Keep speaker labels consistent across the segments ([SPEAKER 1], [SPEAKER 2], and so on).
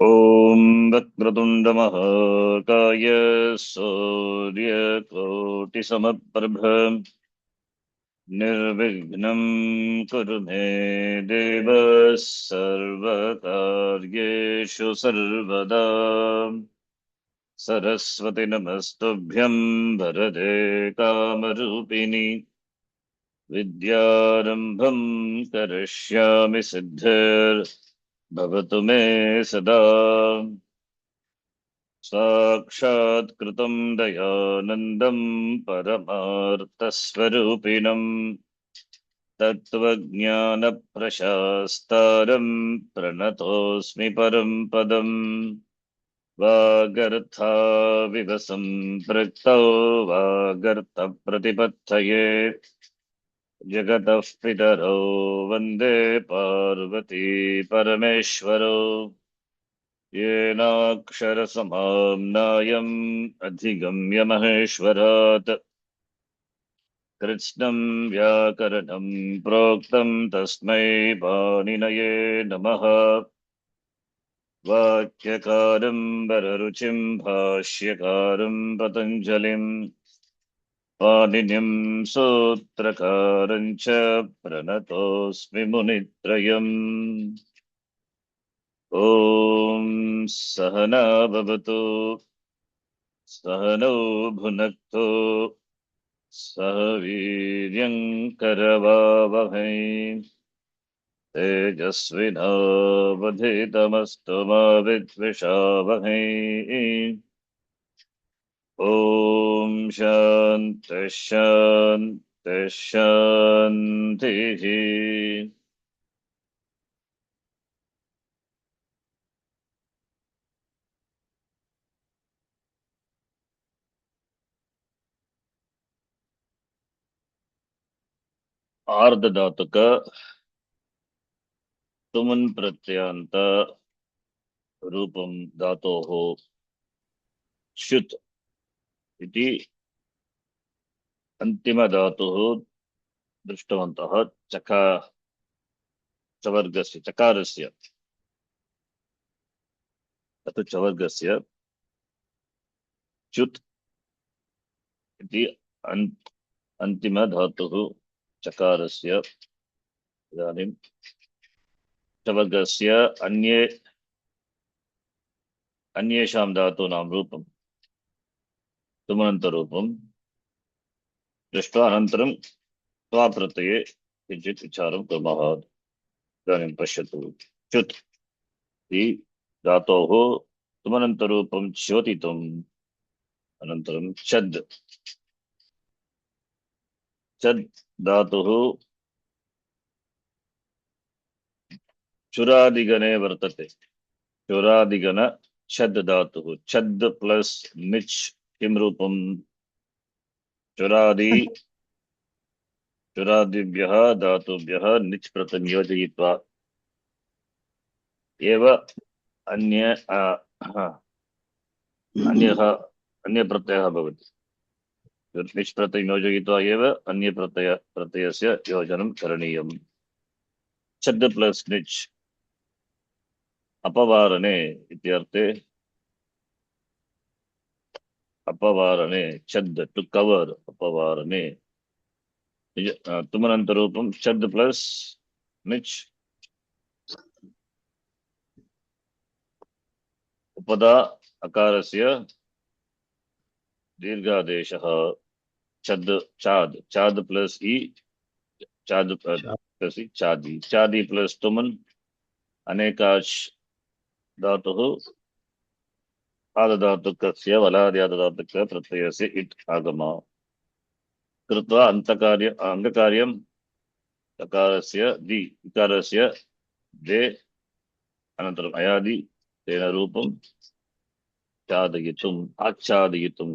[SPEAKER 1] ॐ वक्रतुण्ड महाकाय सूर्यकोटिसमप्रभ निर्विघ्नं कुरु मे देव सर्वकार्येषु सर्वदा। सरस्वती नमस्तुभ्यं वरदे कामरूपिणि विद्यारम्भं करिष्यामि सिद्धिर्भवतु मे सदा। साक्षात्कृतं दयानन्दं परमार्थस्वरूपिणं तत्त्वज्ञानप्रशास्तारं प्रणतोऽस्मि परं पदम्। वागर्थाविव सम्पृक्तौ वागर्थप्रतिपत्तये जगतः पितरौ वन्दे पार्वती परमेश्वरौ। येनाक्षरसमाम्नायम् अधिगम्य महेश्वरात् कृत्स्नं व्याकरणं प्रोक्तं तस्मै पाणिनये नमः। वाक्यकारं वररुचिं भाष्यकारं पतञ्जलिं पाणिनिं सूत्रकारं च प्रणतोऽस्मि मुनित्रयम्। ॐ सहना भवतु सहनौ भुनक्तु सह वीर्यङ्करवावहै तेजस्विनावधीतमस्तु मा विद्विषावहै। ॐ शान्तिः शान्तिः शान्तिः। आर्धधातुक तुमन् प्रत्ययान्त रूपं धातोः च्युत् इति अन्तिमधातुः दृष्टवन्तः। चवर्गस्य चकारस्य अथ चवर्गस्य च्युत् इति अन्तिमधातुः चकारस्य। इदानीं चवर्गस्य अन्येषां धातूनां रूपं तुमन्तरूपं दृष्ट्वा अनन्तरं स्वाप्रत्यये किञ्चित् विचारं कुर्मः। इदानीं पश्यतु। च्युत् इति धातोः तुमनन्तरूपं च्योतितुम् अनन्तरं छद् धातुः चुरादिगणे वर्तते। चुरादिगण छद् धातुः। छद् प्लस निच् किं रूपं? चुरादिभ्यः धातुभ्यः निच् प्रत्ययं योजयित्वा एव अन्य प्रत्ययः भवति। निच् प्रत्ययं योजयित्वा एव अन्य प्रत्ययस्य योजनं करणीयम्। छद् प्लस निच् अपवारणे इत्यर्थे अपवारणे छद् टु कवर् अपवारणे तुमनन्तरूपं छद् प्लस निच् उपदा अकारस्य दीर्घादेशः छद् चाद् प्लस ई चाद् प्लस ई चादी प्लस तुमन अनेकाच् धातुः आदधातुकस्य वलाद्यादधातुक प्रत्ययस्य इट् आगम कृत्वा अङ्गकार्यं तकारस्य दि इकारस्य दे अनन्तरम् अयादि तेन रूपं चादयितुम् आच्छादयितुं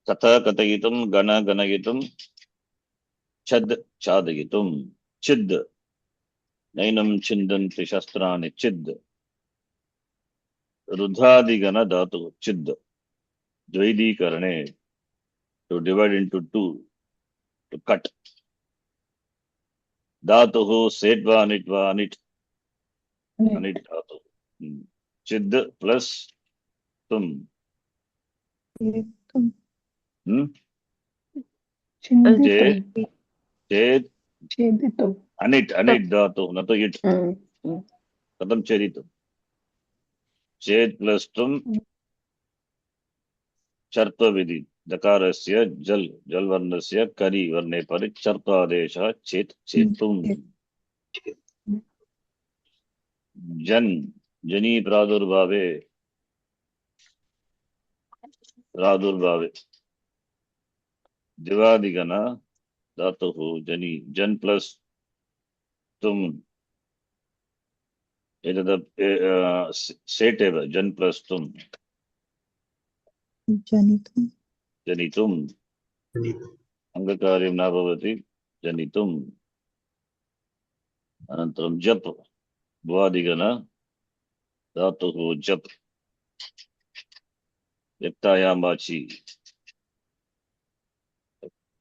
[SPEAKER 1] कथयितुं गणयितुं छद् छादयितुं चिद् नैनं छिन्दन्ति शस्त्राणि चिद् रुद्रादिगण धातु चिद् द्वैदीकरणे to divide into two to cut धातुः सेट्वा निट्वा निट् अनिट धातु चिद प्लस तुम
[SPEAKER 2] चेतुम
[SPEAKER 1] चेत चेत
[SPEAKER 2] छेदितुम
[SPEAKER 1] अनिट अनिट धातु न तो इट कथम चेदित चेत प्लस तुम चर्त्व विधि दकारस्य जल जल वर्णस्य करि वर्णे पर चर्त्वादेशः चेत चेतुम जन जनी प्रादुर्भावे प्रादुर्भावे दिवादिगण धातुः जनी जन प्लस तुम एतद् सेट एव जन प्लस तुम
[SPEAKER 2] जनितुम
[SPEAKER 1] जनितुम अंगकार्यं न भवति जनितुम अनन्तरं जप भुवादिगण धातुः जप यक्तायां वाचि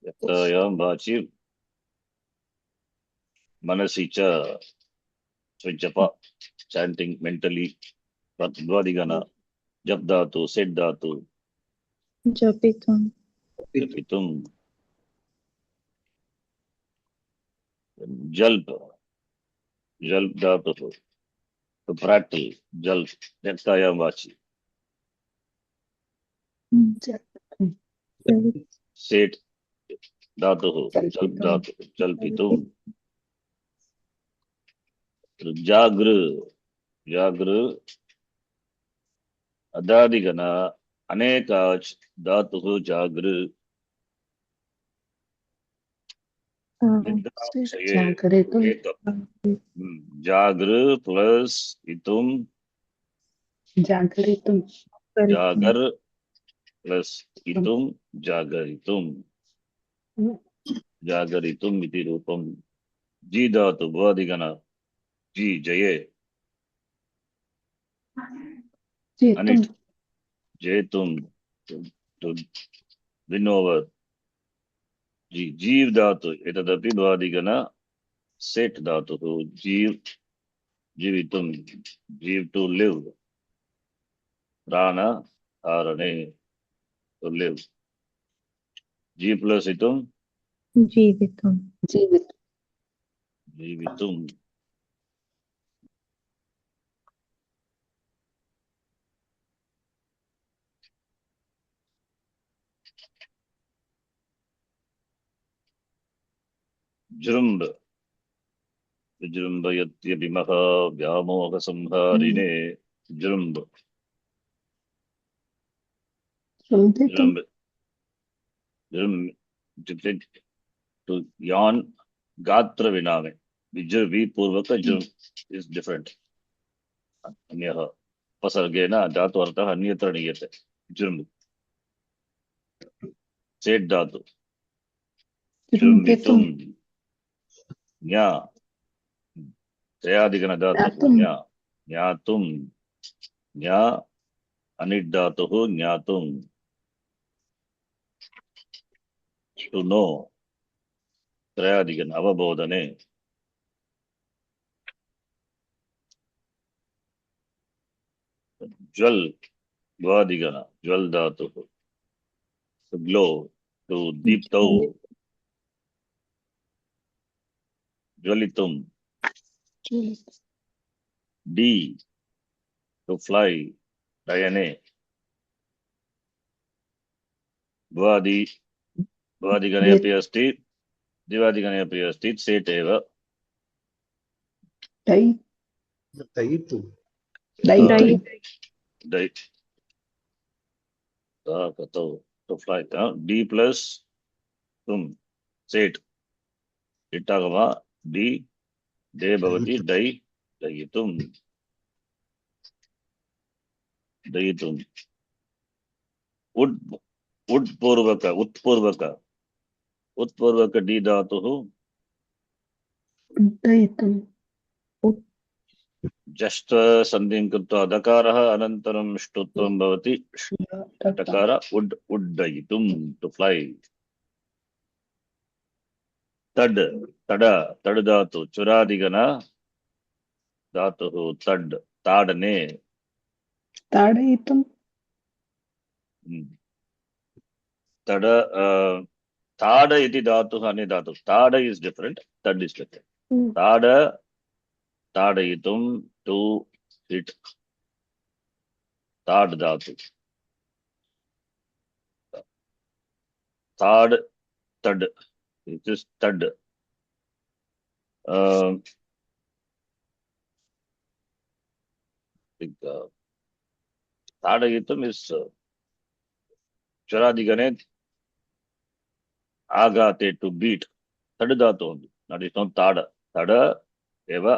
[SPEAKER 1] यक्तायां वाचि मनसि च so japa chanting mentally भुवादिगण जप धातु सेट धातु
[SPEAKER 2] जपितुम
[SPEAKER 1] जपितुम जल्प जल्प धातुः to prattle जल्प यक्तायां वाचि सेट धातुः जल्प धातु जल्पितुम जागृ जागृ अदादिगण अनेकाच धातुः जागृ जागृ प्लस इतुम
[SPEAKER 2] जागरितुम
[SPEAKER 1] जागर प्लस इतुम जागरितुम जागरितुम इति रूपम जी धातु भुवादिगण जी जये अनिट जेतुम to win over जी जीव धातु एतदपि भुवादिगण सेट धातुः जीव जीवितुम जीव टू लिव प्राण धारणे टू लिव जी प्लस इतुम
[SPEAKER 2] जीवितुम
[SPEAKER 1] जीवितुम जृंभ विजृंभयत्यभिमः व्यामोह संहारिणे जृंभ जृंभ जृंभ to yawn गात्र विनामे विजृंभी पूर्वक जृंभ is different अन्यः उपसर्गेण धातु अर्थः अन्यत्र नीयते जृंभ सेट धातु जृंभितुम ज्ञा त्रयादिगण धातुः ज्ञा ज्ञातुम ज्ञा अनिट धातुः ज्ञातुम to know त्रयादिगण अवबोधने ज्वल द्वादिगण ज्वल धातुः to glow to दीप्तौ ज्वलितुम डी to fly डयने भुवादि भुवादिगणे अपि अस्ति दिवादिगणे अपि अस्ति सेट एव दै कतौ to fly डी प्लस तुम सेट इट्टागमा डी दे भवति दै दयितुम दयितुम उड उत्पूर्वक उत्पूर्वक उत्पूर्वक डी धातुः जस्ट संधिं कृत्वा दकारः अनन्तरं ष्टुत्वं भवति दकार उड उड्डयितुं टू फ्लाई तड तड तड धातु चुरादिगण धातुः तड् ताडने
[SPEAKER 2] ताडयितुं
[SPEAKER 1] तड ताड इति धातुः अन्य धातुः ताड इज डिफरेंट तड इज डिफरेंट ताड ताडयितुं टू हिट ताड धातु ताड तड इट इज तड ताडयितुं इज चरादिगणे आघाते टू बीट तड धातु that is not ताड तड एव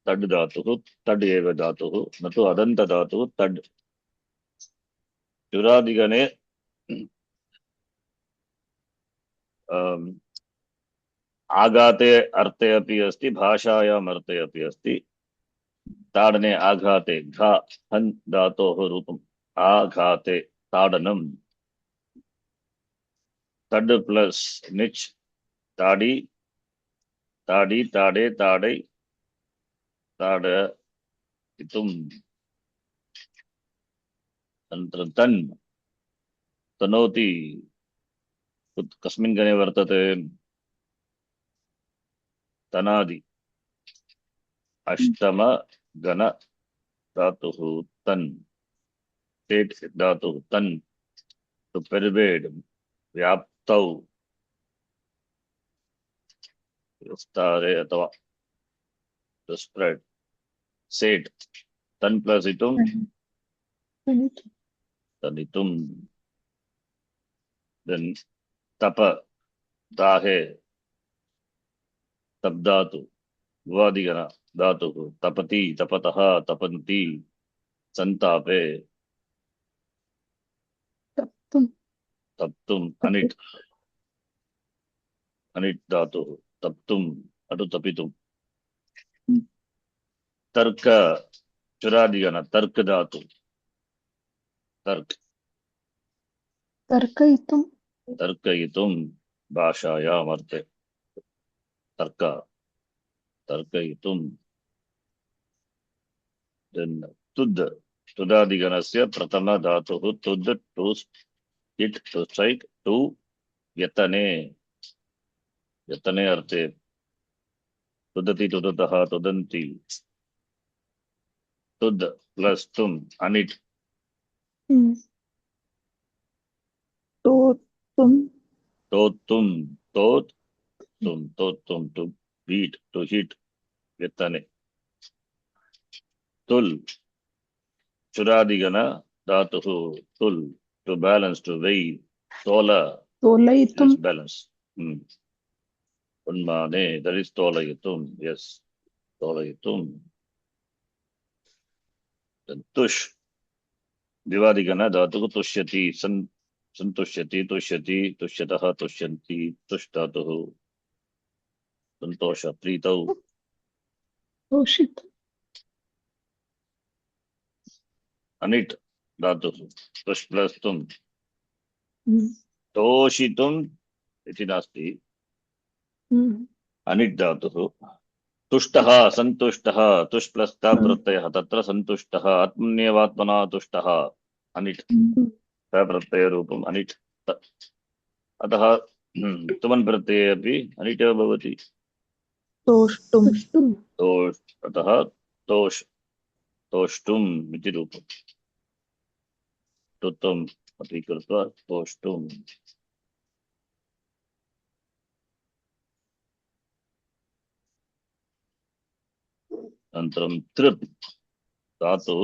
[SPEAKER 1] तड धातुः तड एव धातुः न तु अदन्त धातुः तड चुरादिगणे आघाते अर्थे अपि अस्ति भाषायाम् अर्थे अपि अस्ति ताडने आघाते घा हन् धातोः रूपम् आघाते ताडनम् तड प्लस निच ताडी ताडी ताडे ताडै ताडयितुं अनन्तरं तन् तनोति कस्मिन् गणे वर्तते तनादि अष्टम गण धातुः तन् स्टेट धातुः तन् टू pervade व्याप्तौ विस्तारे अथवा to spread सेट तन् प्लस इतुं तनितुं then तप दाहे तप धातु भुवादिगण धातुः तपति तपतः तपन्ति संतापे
[SPEAKER 2] तप्तुं
[SPEAKER 1] तप्तुम् अनिट अनिट धातुः तप्तुम् अटु तपितुं तर्क चुरादिगण तर्क धातु तर्क
[SPEAKER 2] तर्कयितुं
[SPEAKER 1] तर्कयितुं भाषायाम् अर्थे तर्क तर्कयितुं then तुद् तुदादिगणस्य प्रथम धातुः तुद् to hit to strike to यतने यतने अर्थे तुदति तुदतः तुदन्ति तुद् प्लस तुम अनिट
[SPEAKER 2] तोतुं
[SPEAKER 1] तोतुम तोत तुम टू बीट टू हिट यतने तुल चुरादिगण धातुः तुल टू बैलेंस टू वेई तोल
[SPEAKER 2] तोलयितुं
[SPEAKER 1] बैलेंस उन्माने that is तोलयितुं yes तोलयितुं then तुष दिवादिगण धातुः तुष्यति संतुष्यति तुष्यति तुष्यतः तुष्यन्ति तुष् धातुः संतोष प्रीतौ
[SPEAKER 2] तोषितुं
[SPEAKER 1] अनिट धातुः तुष् प्लस तुम तोषितुम् इति नास्ति अनिट धातुः तुष्टः संतुष्टः तुष् प्लस ता प्रत्ययः तत्र संतुष्टः आत्मन्येवात्मना तुष्टः अनिट ता प्रत्यय रूपम् अनिट अतः तुमन् प्रत्यये अपि अनिट एव भवति
[SPEAKER 2] तोष्टुं
[SPEAKER 1] तोष अतः तोष तोष्टुम् इति रूपम् तुत्वम् अपि कृत्वा तोष्टुम् अनन्तरं तृप् धातुः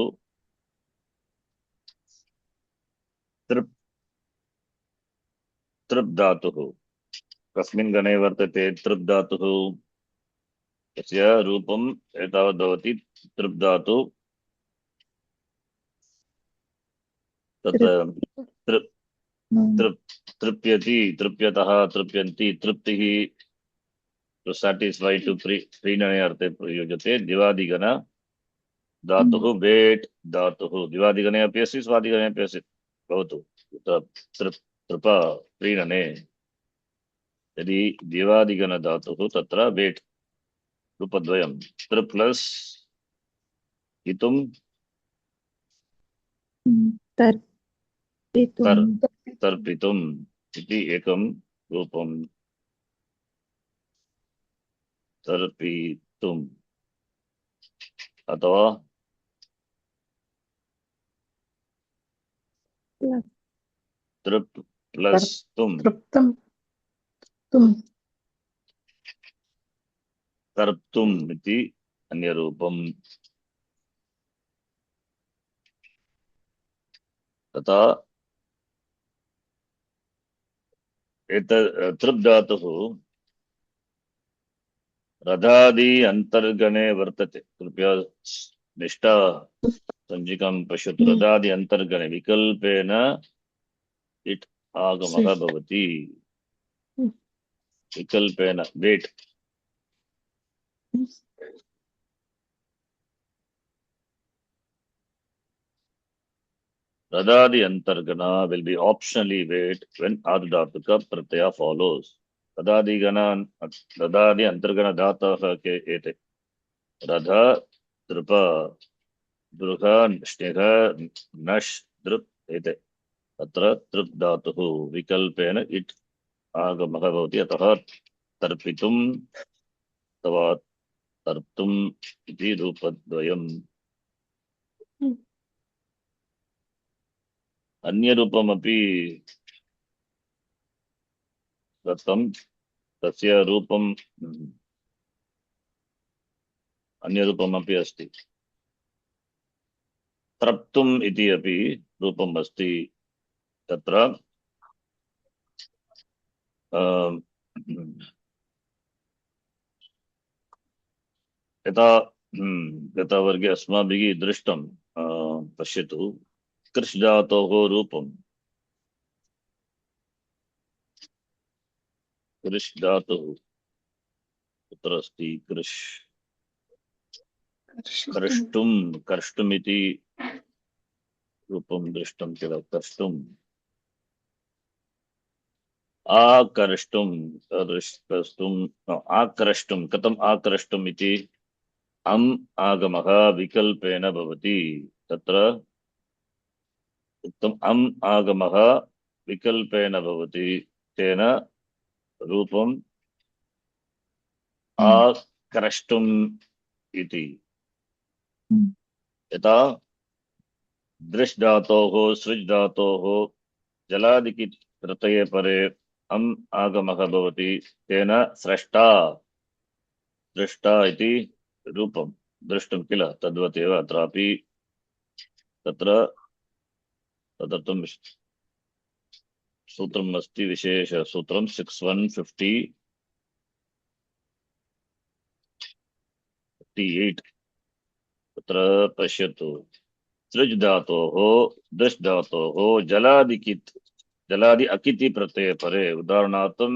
[SPEAKER 1] तृप् तृप् धातुः कस्मिन् गणे वर्तते तृप् धातुः तस्य रूपम् एतावत् भवति तृप् धातु तत्र तृप् तृप् तृप्यति तृप्यतः तृप्यन्ति तृप्तिः to satisfy to प्रीणने अर्थे प्रयुज्यते दिवादिगण धातुः वेट् धातुः दिवादिगणे अपि अस्ति स्वादिगणे अपि अस्ति भवतु तृप प्रीणने यदि दिवादिगण धातुः तत्र वेट् रूपद्वयं तृ प्लस इतुं
[SPEAKER 2] तर्पितुम्
[SPEAKER 1] तर्पितुम् इति एकं रूपं तर्पितुम् अथवा तृप् प्लस तुम
[SPEAKER 2] तृप्तं तुम्
[SPEAKER 1] तर्प्तुम् इति अन्यरूपम् तथा तृप् धातुः रदादि अंतर्गणे वर्तते। कृपया निष्ठा संचिकां पश्यतु। रदादि अंतर्गणे विकल्पेन इट् आगमः भवति। विकल्पेन वेट रदादि अंतर्गना will be optionally wait when आर्धधातुक प्रत्यय follows। रदादि अंतर्गण धातवः के एते रध दृप दृह स्नेह नश् दृप् एते। अत्र तृप् धातुः विकल्पेन इट् आगमः भवति। अतः तर्पितुम् अथवा तर्तुम् इति रूपद्वयम्। अन्यरूपमपि दत्तं। तस्य रूपम् अन्यरूपमपि अस्ति। तर्प्तुम् इति अपि रूपम् अस्ति। तत्र यथा वर्गे अस्माभिः दृष्टं पश्यतु। कृष् धातोः रूपम् कृष् धातुः कुत्र अस्ति? कृष् कर्ष्टुम् कर्ष्टुमिति रूपं दृष्टं किल? कर्ष्टुम् आकर्ष्टुम् आकर्ष्टुम् कथम् आकर्ष्टुम् इति अम् आगमः विकल्पेन भवति। तत्र उक्तम् अम् आगमः विकल्पेन भवति। तेन रूपम् आकर्ष्टुम् इति। यथा दृश् धातोः सृज् धातोः जलादिकि प्रत्यये परे अम् आगमः भवति। तेन स्रष्टा दृष्टा इति रूपं दृष्टुं किल? तद्वदेव अत्रापि तत्र तदर्थं सूत्रम् अस्ति। विशेष सूत्रं 6158 तत्र पश्यतु। सृज् धातोः दृश् धातोः जलादि अकिति प्रत्यये परे उदाहरणार्थं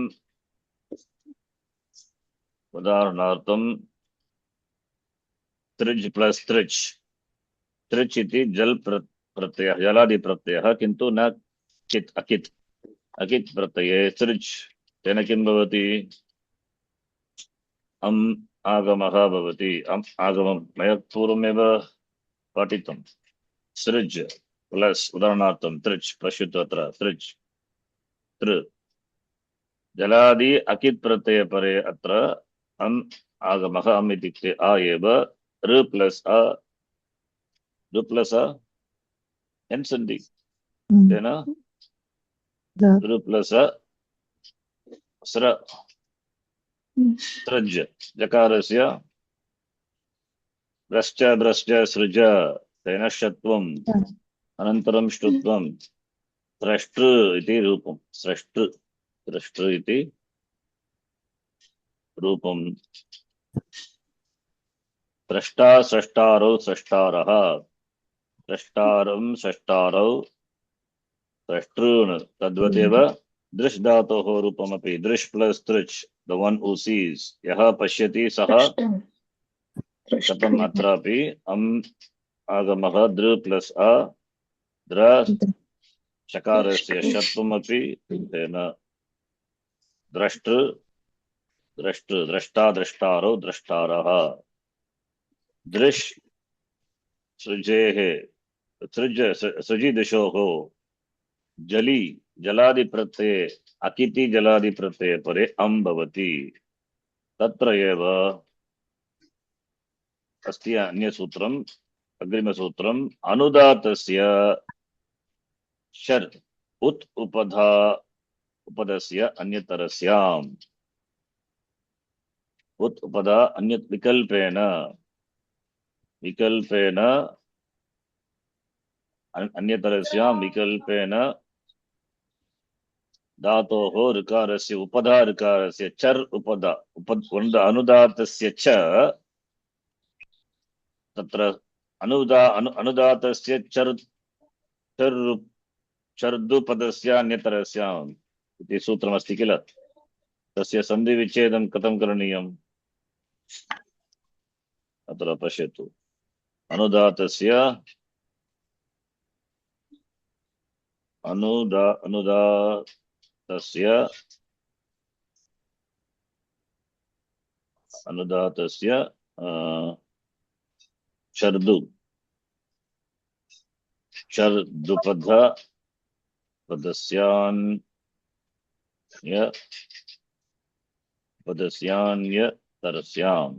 [SPEAKER 1] तृज् प्लस तृच् इति जल प्रत्ययः जलादि प्रत्ययः किन्तु न कित् अकित् प्रत्यये सृज्। तेन किं भवति? अम् आगमः भवति। अम् आगमं मया पूर्वमेव पाठितं। सृज् प्लस उदाहरणार्थं तृच् पश्यतु। अत्र तृच् तृ जलादि अकित् प्रत्यये परे अत्र अम् आगमः। अम् इत्युक्ते आ एव ऋ प्लस एन् सन्ति। तेन ऋ प्लस स्र सृज जकारस्य भ्रश्च सृज तेन षत्वम् अनन्तरं ष्टुत्वं स्रष्टृ इति रूपं। स्रष्टृ इति रूपं। स्रष्टा स्रष्टारौ स्रष्टारः स्रष्टारं स्रष्टारौ स्रष्टॄन्। तद्वदेव दृश् धातोः रूपमपि दृश् प्लस तृच् द वन हू सीज यः पश्यति सः। कथम्? अत्रापि अम् आगमः दृ प्लस अ द्र चकारस्य षत्वमपि तेन द्रष्टा द्रष्टारौ द्रष्टारः। दृश् सृजेः सृजिदिशोः जली जलादिप्रत्यये अकिति जलादिप्रत्यये परे अम् भवति तत्र एव अस्ति अन्यसूत्रम् अग्रिमसूत्रम् अनुदातस्य शर् उत् उपदस्य अन्यतरस्याम् उत् उपदा अन्यत् विकल्पेन अन्यतरस्यां विकल्पेन धातोः ऋकारस्य उपधा ऋकारस्य चर् उपदा अनुदातस्य च तत्र अनुदातस्य चर्दुपदस्य अन्यतरस्याम् इति सूत्रमस्ति किल तस्य सन्धिविच्छेदं कथं करणीयम् अत्र पश्यतु अनुदातस्य चर्दुपद पदस्यान्यतरस्याम्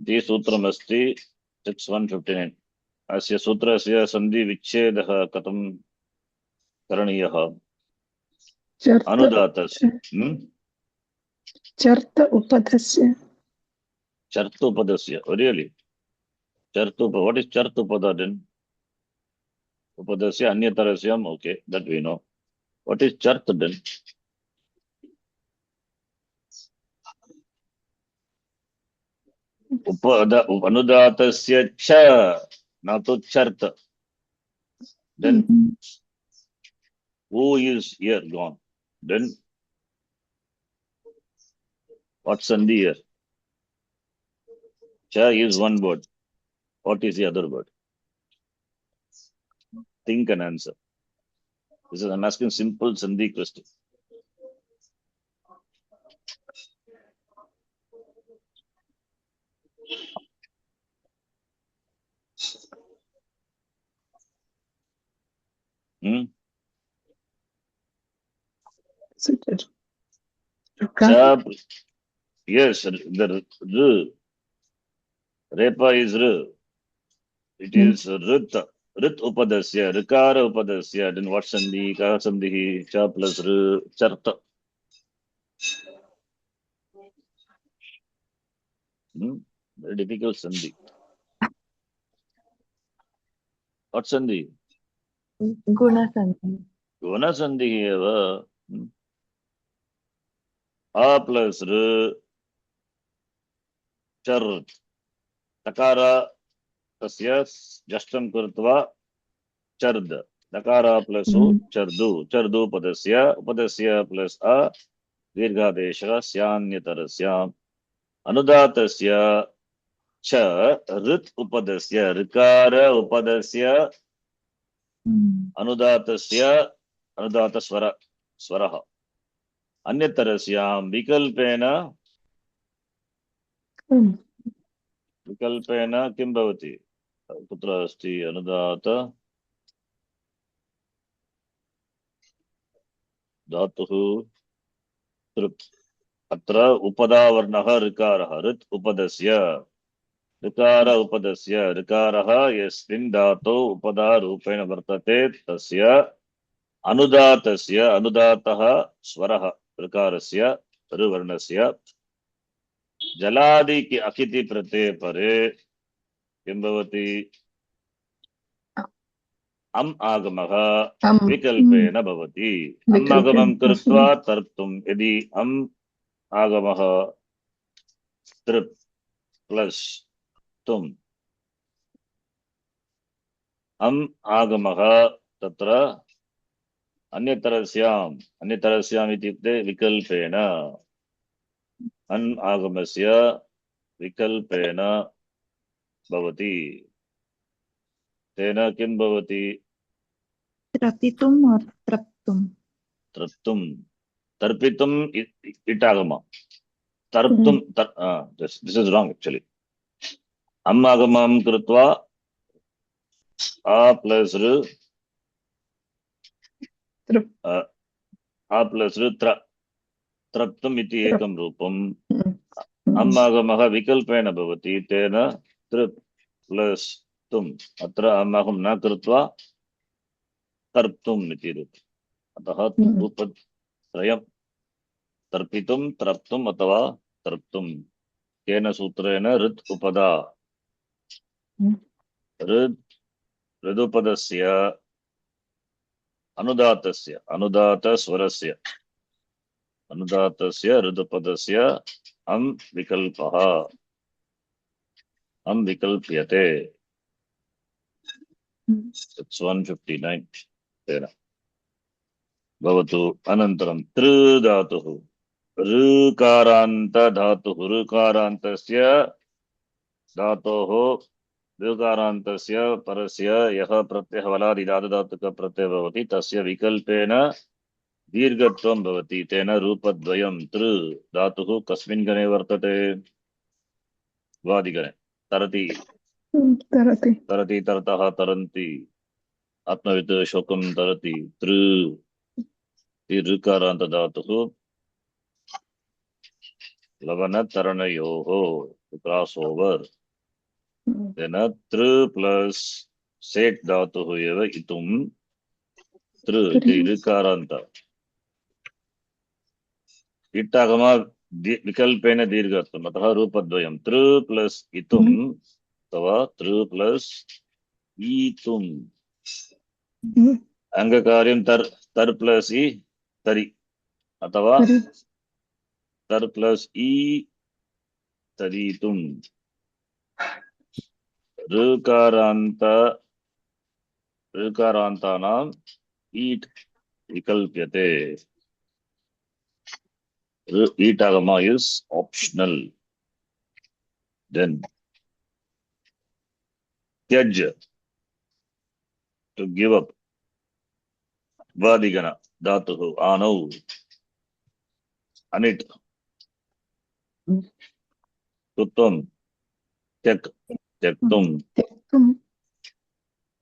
[SPEAKER 1] इति सूत्रमस्ति 6159 अस्य सूत्रस्य सन्धिविच्छेदः कथं करणीयः अनुदातस्य
[SPEAKER 2] चर्त उपधस्य
[SPEAKER 1] चर्तुपदस्य really what is chartupada then upadasya anyatarasyam okay that we know what is chart then anudatasya cha not to chart then who is here gone then what's sandhi here cha is one word what is the other word think and answer this is I'm asking simple sandhi question yes the repa is it is rit upadasya rikara upadasya then what sandhi ka sandhi cha plus charta very difficult sandhi what sandhi
[SPEAKER 3] guna sandhi
[SPEAKER 1] eva a plus char takara tasya justam kurtva chard takara plus chardu upadasya plus a dirghadesha syanyatarasya अनुदातस्य च ऋत् उपदस्य ऋकार उपदस्य अनुदातस्य स्वरः अन्यतरस्यां विकल्पेन किं भवति कुत्र अस्ति अनुदात धातुः तृप् अत्र उपदावर्णः ऋकारः ऋत् उपदस्य ऋकार उपदस्य ऋकारः यस्मिन् धातौ उपदारूपेण वर्तते तस्य अनुदातः स्वरः ऋकारस्य ऋवर्णस्य जलादि अकिति प्रत्यये परे किं भवति अम् आगमः विकल्पेन भवति अम् आगमं कृत्वा तर्तुं यदि अम् आगमः तृप् प्लस तुम अम् आगमः तत्र अन्यतरस्याम् इत्युक्ते विकल्पेन अन् आगमस्य विकल्पेन भवति तेन किं भवति
[SPEAKER 3] त्रपितुम् और त्रप्तुम्
[SPEAKER 1] तर्पितुम् इटागम तर्प्तुम् this is wrong actually अम् आगमं कृत्वा आ प्लस ऋ
[SPEAKER 2] तृप्
[SPEAKER 1] आ प्लस ऋ त्रप्तुम् इति
[SPEAKER 2] तृप्
[SPEAKER 1] एकं रूपम् अम् आगमः विकल्पेन भवति तेन तृप् प्लस तुम् अत्र अम् आगमं न कृत्वा तर्प्तुम् इति रूपम् अतः रूपत्रयम् तर्पितुं तर्प्तुम् अथवा तर्प्तुम् केन सूत्रेण ऋत् उपदा ऋदुपदस्य अनुदातस्य ऋदुपदस्य अम् विकल्पः अम् विकल्प्यते 159 तेन भवतु अनन्तरं तृ धातुः ऋकारान्त धातुः ऋकारान्तस्य धातोः ऋकारान्तस्य परस्य यः प्रत्ययः वलादिधातुधातुक प्रत्ययः भवति तस्य विकल्पेन दीर्घत्वं भवति तेन रूपद्वयं तृ धातुः कस्मिन् गणे वर्तते वादिगणे तरति
[SPEAKER 2] तरति
[SPEAKER 1] तरति तरतः तरन्ति आत्मवित् शोकं तरति तृ ऋकारान्त धातुः लवनतरणयोः क्रॉस ओवर तेन तृ प्लस सेट् धातुः एव इतुं तृ इति ऋकारान्त इट्टागम विकल्पेन दीर्घत्वम् अतः रूपद्वयं तृ प्लस इतुम् अथवा तृ प्लस ईतुम् अंगकार्यं तर प्लस ई तरि अथवा तर प्लस ई तरीतुम् ऋकारान्तानाम् ईट् विकल्प्यते ईट् agama is optional. Then त्यज to give up vadigana धातुः आनौ अनिट् कृत्वं त्यक् त्यक्तुं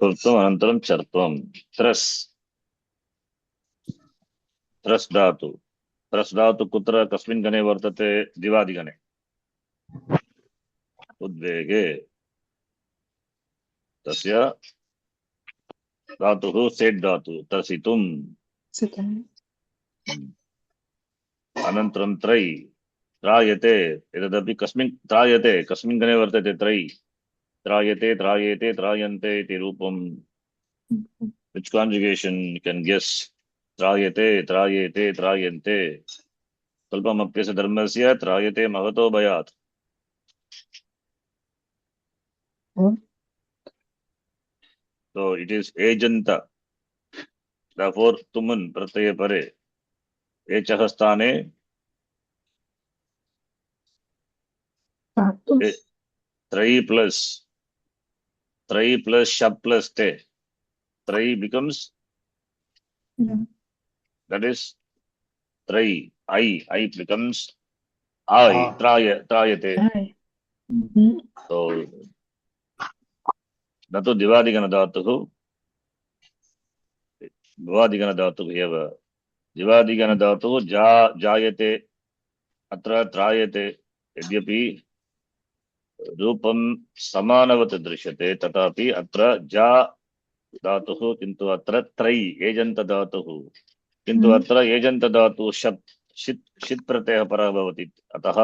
[SPEAKER 1] कृत्वम् अनन्तरं चर्त्वं त्रस् त्रस् धातु कुत्र कस्मिन् गणे वर्तते दिवादिगणे उद्वेगे तस्य धातुः सेट् धातु त्रसितुम् अनन्तरं त्रै त्रायते एतदपि कस्मिन् गणे वर्तते त्रै त्रायते त्रायेते त्रायन्ते इति रूपं which conjugation you can guess त्रायते त्रायेते त्रायन्ते स्वल्पमप्यस्य धर्मस्य त्रायते महतो भयात् so it is ejanta therefore tumun pratyaya pare echah sthane trai plus shap plus te trai becomes that is trai I becomes I trayate so न तु दिवादिगण धातुः भवादिगण धातुः एव दिवादिगण धातुः जायते अत्र त्रायते यद्यपि रूपं समानवत् दृश्यते तथापि अत्र जा धातुः किन्तु अत्र त्रै एजन्त धातुः किन्तु अत्र एजन्त धातुः शित् प्रत्ययः परः भवति अतः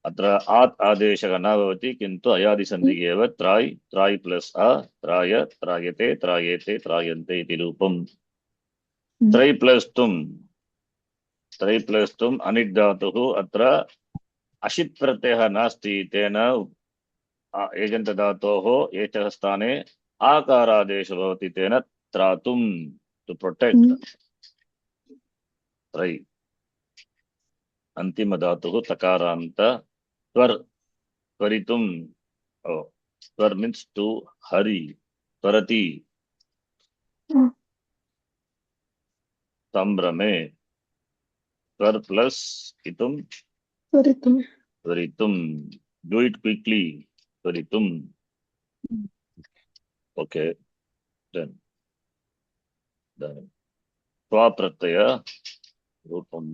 [SPEAKER 1] अत्र आत् आदेशः न भवति किन्तु अयादिसन्धिः एव त्राय् प्लस् अ त्राय त्रायते त्रायेते त्रायन्ते इति रूपम् त्रै प्लस् तुम् अनिट् धातुः अत्र अशित् प्रत्ययः नास्ति तेन एजन्त धातोः एचः स्थाने आकारादेशः भवति तेन त्रातुं टु प्रोटेक्ट् त्रै अन्तिम धातुः तकारान्त त्वरितुं त्वर मीन्स टू हरि त्वरति संभ्रमे त्वर प्लस इतुं त्वरितुं डू इट क्विकली त्वरितुम् ओके देन् इदानीं त्वाप्रत्यय रूपम्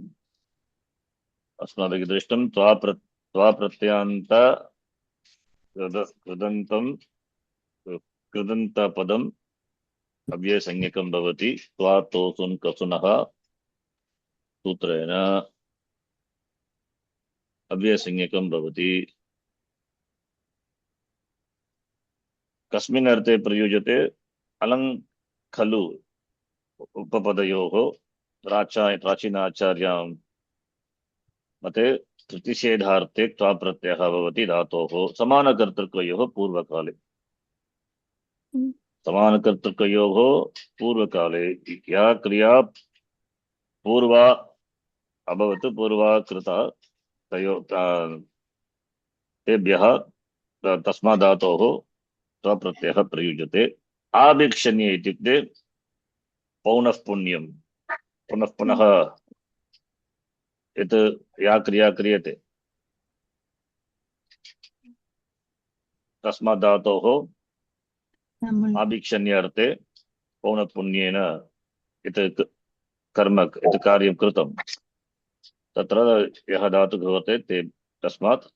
[SPEAKER 1] अस्माभिः दृष्टं त्वाप्रत्ययान्त कृदन्तं कृदन्तपदम् अव्ययसंज्ञकं भवति त्वा तोसुन् कसुनः सूत्रेण अव्ययसंज्ञकं भवति कस्मिन् अर्थे प्रयुज्यते अलङ् खलु उपपदयोः प्राचीनाचार्यां मते प्रतिषेधार्थे त्वा प्रत्ययः भवति धातोः समानकर्तृकयोः पूर्वकाले समानकर्तृकयोः पूर्वकाले या क्रिया पूर्वा अभवत् पूर्वा कृता तेभ्यः तस्मात् धातोः त्वा प्रत्ययः प्रयुज्यते आभिक्षण्ये इत्युक्ते पौनः पुण्यं पुनः पुनः यत् या क्रिया क्रियते तस्मात् धातोः आभिक्षण्यार्थे पौनःपुण्येन यत् कर्म यत् कार्यं कृतं तत्र यः धातुः भवति ते तस्मात्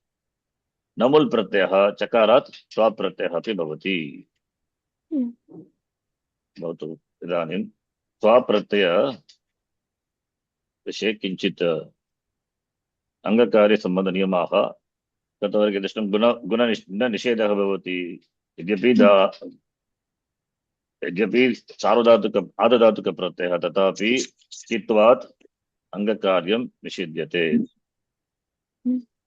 [SPEAKER 1] नमुल् प्रत्ययः चकारात् त्वा प्रत्ययः अपि भवति भवतु इदानीं त्वा प्रत्यय विषये किञ्चित् अङ्गकार्यसम्बन्धनियमाः गतवर्गे दृष्टं गुणनिषेधः भवति यद्यपि सार्वधातुक आर्धधातुकप्रत्ययः तथापि चित्वात् अङ्गकार्यं निषिध्यते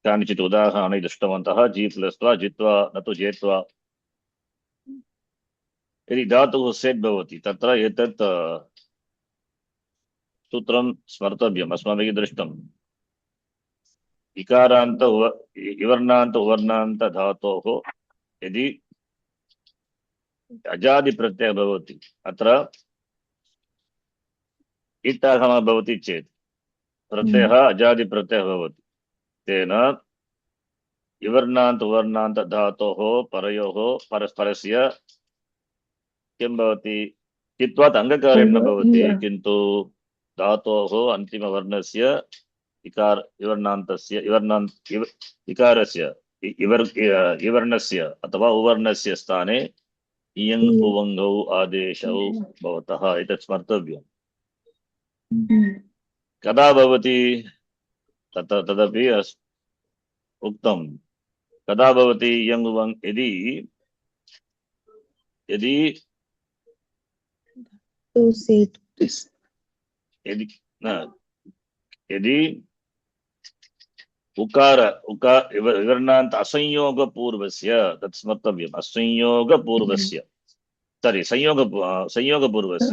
[SPEAKER 1] कानिचित् उदाहरणानि दृष्टवन्तः जी प्लस् त्वा जित्वा न तु जेत्वा यदि धातुः सेट् भवति तत्र एतत् सूत्रं स्मर्तव्यम् अस्माभिः दृष्टम् इकारान्त इवर्णान्त उवर्णान्त धातोः यदि अजादिप्रत्ययः भवति अत्र इट्टागमः भवति चेत् प्रत्ययः अजादिप्रत्ययः भवति तेन इवर्णान्त उवर्णान्त धातोः परयोः परस्परस्य किं भवति चित्वात् अङ्गकार्यं न भवति किन्तु धातोः अन्तिमवर्णस्य इवर्णान्तस्य इकारस्य इवर्णस्य अथवा उवर्णस्य स्थाने इयङ् उवङ्गौ आदेशौ भवतः एतत् स्मर्तव्यम् कदा भवति तदपि उक्तं कदा भवति इयङ् उवङ् यदि यदि उकार विवर्णान्त असंयोगपूर्वस्य तत् स्मर्तव्यम् असंयोगपूर्वस्य sorry संयोगपूर्वस्य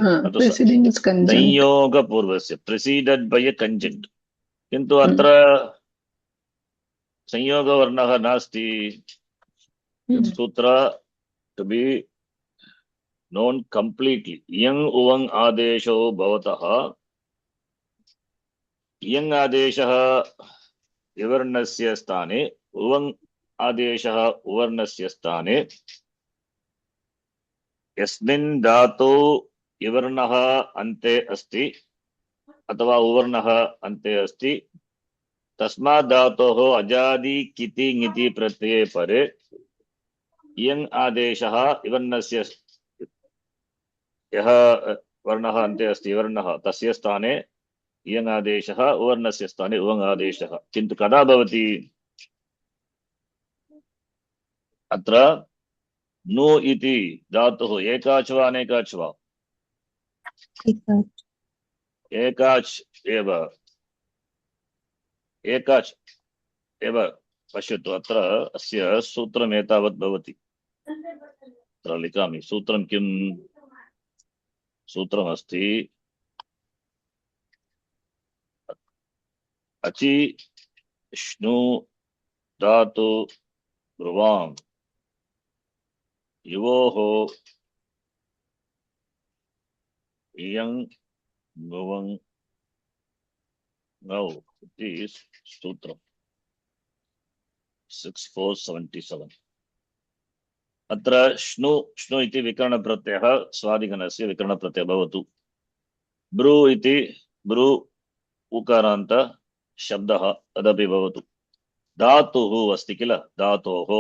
[SPEAKER 1] संयोगपूर्वस्य प्रेसीडेड बाय ए कंजंक्ट किन्तु अत्र संयोगवर्णः नास्ति सूत्र टु बी known completely इयङ् उवङ् आदेशो भवतः इयङ् आदेशः विवर्णस्य स्थाने उवङ् आदेशः उवर्णस्य स्थाने यस्मिन् धातौ विवर्णः अन्ते अस्ति अथवा उवर्णः अन्ते अस्ति तस्मात् धातोः अजादि किति ङिति प्रत्यये परे इयङ् आदेशः विवर्णस्य यः वर्णः अन्ते अस्ति विवर्णः तस्य स्थाने इयङ् आदेशः उवर्णस्य स्थाने उवङ् आदेशः किन्तु कदा भवति अत्र नु इति धातुः एकाच् वा अनेकाच् वा एकाच् एव एकाच् एव पश्यतु अत्र अस्य सूत्रम् एतावत् भवति अत्र लिखामि सूत्रं किम् सूत्रमस्ति अचि श्नु धातु ब्रुवाम् युवोः इयङ् भुवङ् नौ इति सूत्रम् 6477 अत्र श्नु श्नु इति विकरणप्रत्ययः स्वादिगणस्य विकरणप्रत्ययः भवतु। ब्रू इति ब्रू उकारान्त शब्दः तदपि भवतु। धातुः अस्ति किल, धातोः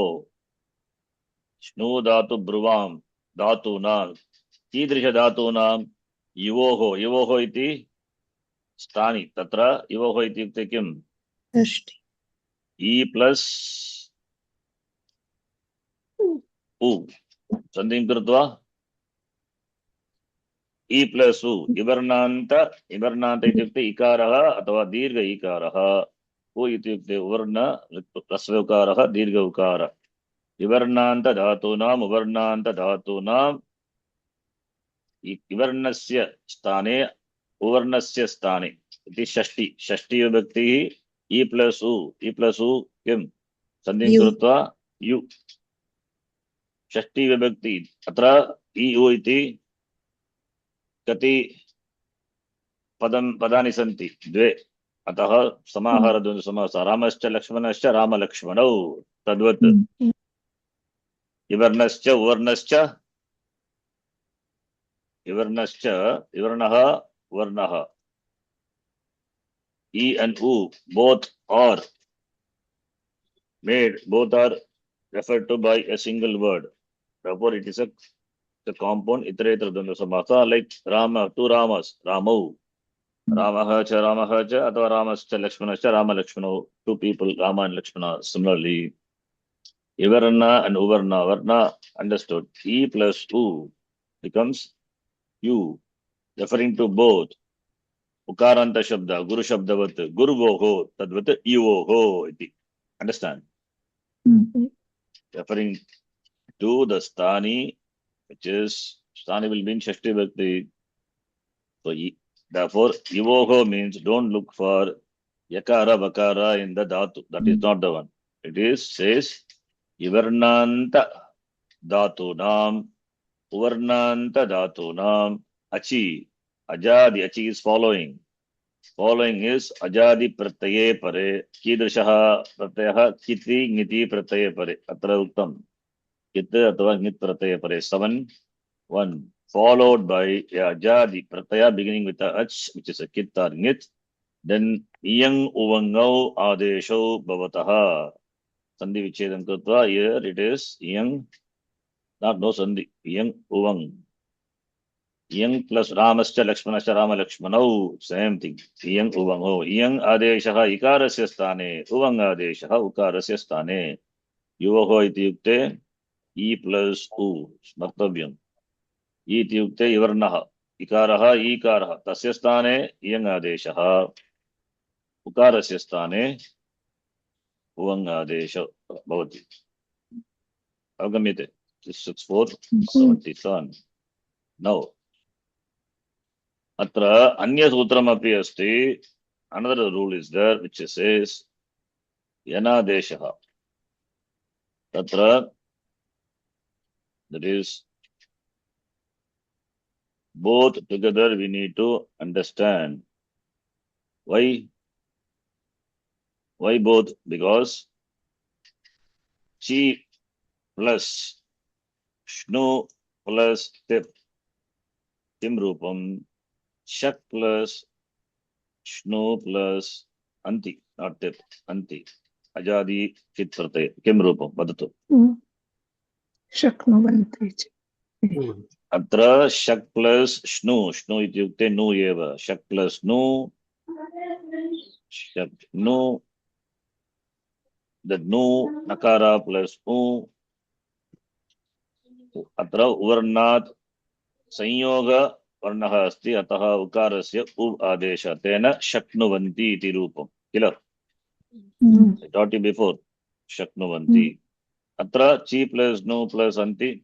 [SPEAKER 1] श्नु धातु ब्रुवां धातूनां कीदृशधातूनां युवोः युवोः इति स्थानि तत्र युवोः इत्युक्ते किम्
[SPEAKER 2] षष्ठी
[SPEAKER 1] ई प्लस् उ सन्धिं कृत्वा ई प्लस् उ इवर्णान्त इत्युक्ते इकारः अथवा दीर्घ इकारः उ इत्युक्ते वर्ण ह्रस्व उकारः दीर्घ उकारः इवर्णान्त धातूनाम् उवर्णान्त धातूनाम् इवर्णस्य स्थाने उवर्णस्य स्थाने इति षष्ठी षष्ठी विभक्तिः ई प्लस् उ किं सन्धिं
[SPEAKER 2] यु
[SPEAKER 1] कृत्वा यु षष्ठी विभक्ति अत्र इ उ इति कति पदानि सन्ति द्वे अतः समाहारद्वन्द्व समासः रामश्च लक्ष्मणश्च रामलक्ष्मणौ तद्वत् इवर्णश्च उवर्णश्च इवर्णश्च इवर्णः वर्णः E and U both are made, both are referred to by a single word. Therefore, it is a compound iterator dvandva samasa like Rama, two Ramas, Ramau, Ramaha cha atava Ramascha Lakshmanascha Rama Lakshmano, two people, Rama and Lakshmana. Similarly, Ivarna and Uvarna, Varna understood. E plus U becomes U, referring to both. Ukaranta Shabda, Guru Shabdavat, Guruvoho, Tadvat, Yuvoho, iti. Understand? Referring to the Sthani, which is Sthani will mean Shashti Bhakti. So, therefore, Yuvoho means don't look for Yakara Vakara in the Dhatu. That is not the one. It is says Ivarnanta Dhatu Nam, Uvarnanta Dhatu Nam, Achi. Ajadi, Achi is following. Following is Ajadi Prataye Pare, Kidrishaha Pratayaha, Kiti Niti Prataye Pare, Atra Uttam, Kit Atava Nit Prataye Pare, 7, 1, followed by Ajadi Prataya beginning with a Ach, which is a Kit or Nit, then Iyang Uvangau Adesho Bhavataha, Sandhi Vichedam Kutva, here it is Iyang, not no Sandhi, Iyang Uvang. Iyang plus Ramascha Lakshmanascha Rama Lakshmanau, same thing. Iyang Uvango. Iyang Adeshaha Ikarasya Sthane. Uvang Adeshaha Ukarasya Sthane. Yuvaho ityukte E plus U. Smartavyam. E ityukte Ivarnaha. Ikaraha Ikaraha. Tasya Sthane Iyang Adeshaha. Ukarasya Sthane Uvang Adesha Bhavati. Avgamyate. 6477. Now. Atra anya sutramapi asti. Another rule is there which says Yanadeshaha. Tatra, that is, both together we need to understand. Why? Why both? Because Chi plus Shnu plus Tip, Tim Rupam, Shak plus Shnu plus Anti, not Tip, Anti. Ajadi Kit Prataya, Kim Rupam, Vadatu.
[SPEAKER 2] शक्नुवन्ति च
[SPEAKER 1] Atra Shak plus Shnu, Shnu ityukte Nu eva, Shak plus Nu, Shak Nu, the Nu, Nakara plus U, Atra Uvarnat Sanyoga Varnaha asti Ataha Ukarasya U Adesha Tena Shaknuvanti iti Rupam. Killer. I taught you before. Shaknuvanti. Atra Chi plus Nu plus Anti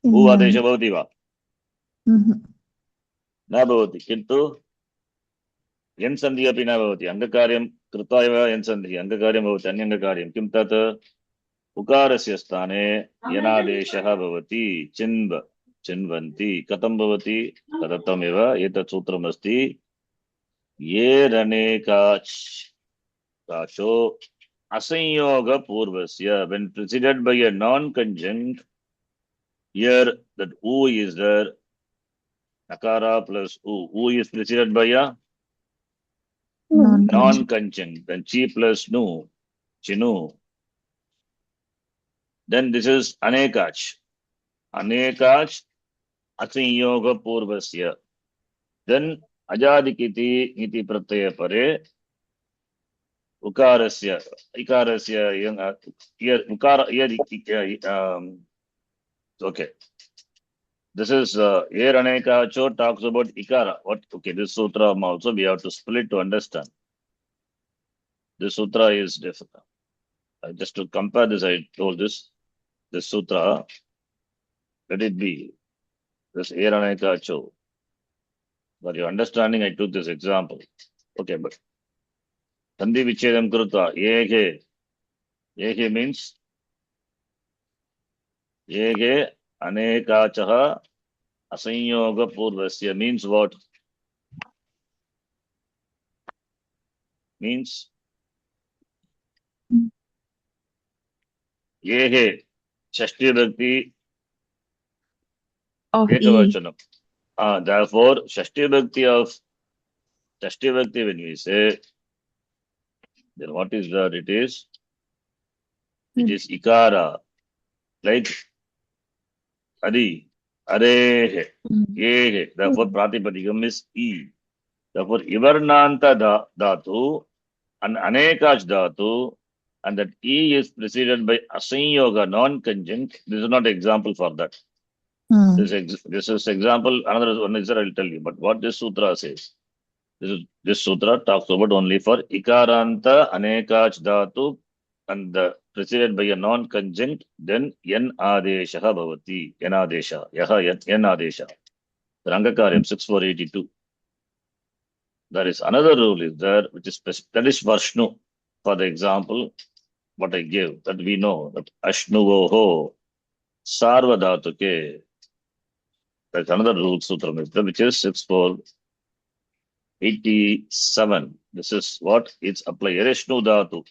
[SPEAKER 1] U Adesha Bhavati va. Na Bhavati. Kintu Yen Sandhi api na Bhavati. Angakaryam Krutva eva Yen Sandhi. Angakaryam Bhavati. Anyangakaryam. Kim tat Ukarasya Sthane Yanadeshaha Bhavati. Chinva. Chinvanti. Katam Bhavati. Tadatam eva. Etat Sutram asti. Ye Rane Kacho Asanyoga Purvasya. When preceded by a non-conjunct Here that U is there. Nakara plus U. U is preceded by a non-conjunct. Then Chi plus Nu. Chinu. Then this is Anekach. Anekach Asanyoga Purvasya. Then Ajadikiti Iti Pratyaya Pare Ukarasya. Ikarasya. Here Ukara here okay. This is here Anekacho talks about Ikara. What okay, this sutra also we have to split to understand. This sutra is different. Just to compare this, I told this sutra, let it be this Eranekacho. For your understanding, I took this example. Okay, but Sandhi Vichedam Krutva, Yege. Yege means Yege Anekachaha Asanyoga Purvasya means what? Means Yege Shashti Bhakti
[SPEAKER 3] of E.
[SPEAKER 1] Ekavachanam. Therefore, Shashti Bhakti when we say, then what is that? It is Ikara. Like Adi, Arehe, Yehe. Therefore, Pratipadikam is E. Therefore, Ivarnanta Dhatu, and Anekach Dhatu, and that E is preceded by Asanyoga, non-conjunct. This is not example for that. This is example. Another one is I'll tell you. But what this sutra says, this sutra talks about only for Ikaranta, Anekach Dhatu, and preceded by a non-conjunct, then Yan Adesha Bhavati. Yan Adesha. Yaha Yan Adesha. Rangakaryam 6482. There is another rule is there, which is that is Varshnu. For the example, what I gave, that we know that Ashnuvoho Sarvadhatuke. That's another rule sutra, which is 6487. This is what it's applied. Reshnu Dhatu.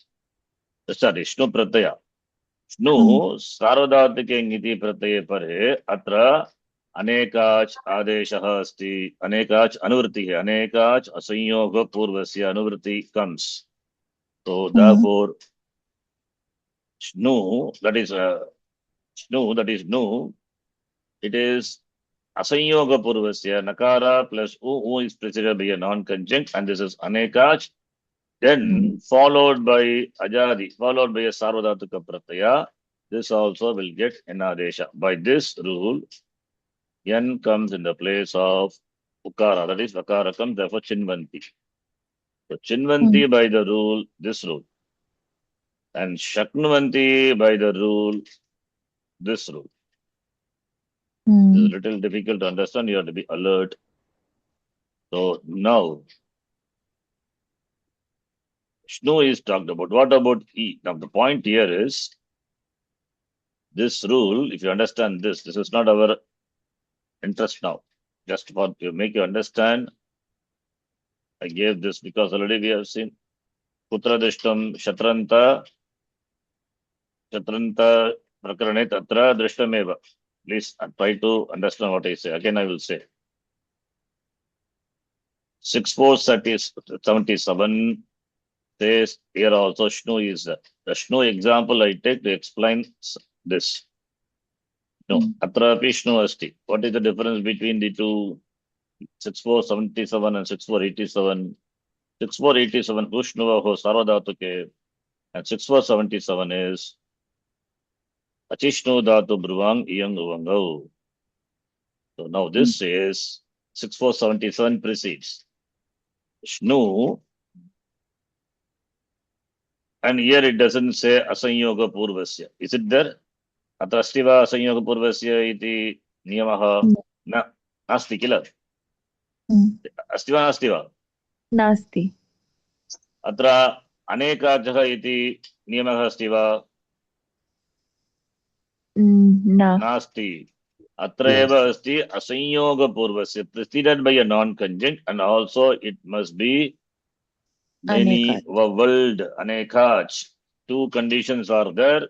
[SPEAKER 1] That's a Reshnu Pratyaya. Shnu Sarvadhatuke Niti Pratyaya Pare Atra Anekach Adeshah Asti. Anekach Anuvritti. Anekach Asanyoga Purvasya Anuvritti comes. So therefore, Shnu, that is Nu, it is Asanyoga Purvasya, Nakara plus U is preceded by a non-conjunct, and this is Anekach, then followed by Ajadi, followed by a Sarvadhatuka Pratyaya. This also will get Enadesha. By this rule, Yan comes in the place of Ukara, that is Vakara comes, therefore Chinvanti. So Chinvanti by the rule, this rule. And Shaknuvanti by the rule, this rule. This is a little difficult to understand. You have to be alert. So now, Shnu is talked about. What about E? Now the point here is, this rule, if you understand this is not our interest now. Just for to make you understand, I gave this because already we have seen Putra Drishtam Shatranta Prakarane Tatra Drishtameva. Please try to understand what I say. Again, I will say. 6477 says here also Shnu is the Shnu example I take to explain this. No, Atrapi Shnu Asti. What is the difference between the two? 6477 and 6487. 6487 Ushnuvaho Sarvadhatuke, and 6477 is Achishnu Dhatu Bruvang Iyang Uvangau. So now this says 6477 precedes Shnu, and here it doesn't say Asanyoga Purvasya. Is it there? Atrastiva Asanyoga Purvasya iti niyamaha nasti kila. Astiva nastiva?
[SPEAKER 3] Nasti.
[SPEAKER 1] Atra Anekajaha iti niyamaha astiva? Nasti. Atrayeva asti Asanyoga Purvasya, preceded by a non-conjunct, and also it must be many voweled. Anekach. Two conditions are there.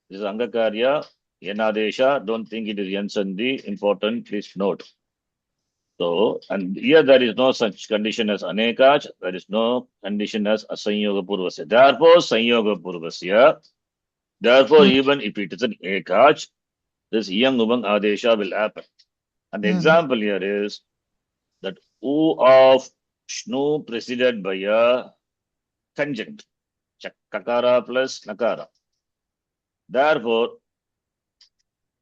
[SPEAKER 1] This is Angakarya. Yanadesha, don't think it is Yan Sandhi. Important, please note. So, and here there is no such condition as Anekach, there is no condition as Asanyoga Purvasya. Therefore, Sanyoga Purvasya, therefore, even if it is an Ekach, this Yang Ubang Adesha will happen. And the example here is that U of Shnu preceded by a conjunct, Kakara plus Nakara. Therefore,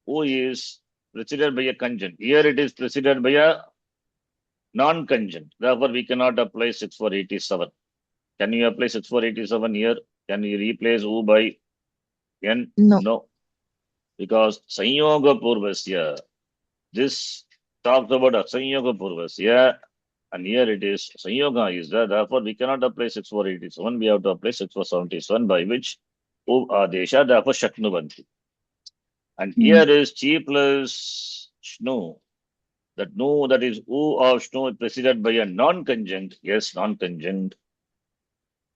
[SPEAKER 1] U is preceded by a conjunct. Here it is preceded by a non-conjunct. Therefore, we cannot apply 6487. Can you apply 6487 here? Can you replace U by N?
[SPEAKER 3] No.
[SPEAKER 1] Because Sanyoga Purvasya, this talks about a Sanyoga Purvasya, and here it is Sanyoga is there. Therefore, we cannot apply 6487. We have to apply 6477, by which U Adesha, therefore Shaknuvanti. And here is Chi plus Shnu. That no, that is U of Shnu preceded by a non-conjunct. Yes, non-conjunct.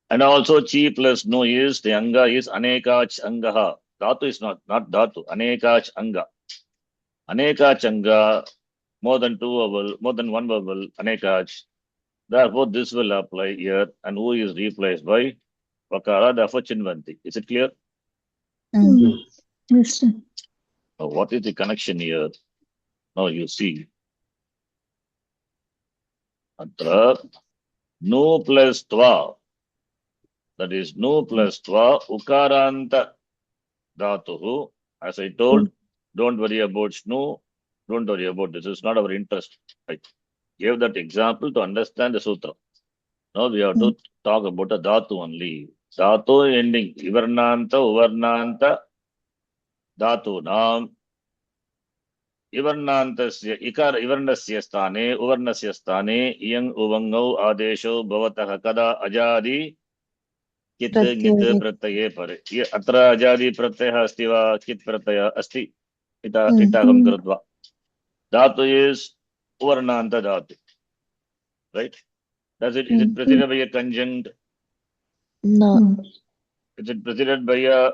[SPEAKER 1] And also Chi plus No is, the Anga is Anekach Angaha. Dhatu is not Dhatu. Anekach Anga. Anekach Anga, more than one vowel, Anekach. Therefore, this will apply here, and U is replaced by Vakara, therefore Chinvanti. Is it clear?
[SPEAKER 2] Yes, sir.
[SPEAKER 1] Now, what is the connection here? Now you see. Atra, No plus Tva. That is No plus Tva, Ukaranta Dhatuhu. As I told, don't worry about Shnu. Don't worry about this. It's not our interest. I gave that example to understand the sutra. Now we have to talk about the Dhatu only. Dhatu ending. Ivarnanta, Uvarnanta, Dhatu Nam. Ivarnantasya, Ivarnasya stane, Uvarnasya stane, Iyang Uvangau Adesho Bhavatah Kada Ajadi Kit Nit Prataye Pare. Atra Ajadi Prataya Asti Va Kit Prataya Asti. Itaham Kratva. Dhatu is Uvarnanta Dhatu. Right? Is it preceded by a conjunct?
[SPEAKER 3] No.
[SPEAKER 1] Is it preceded by a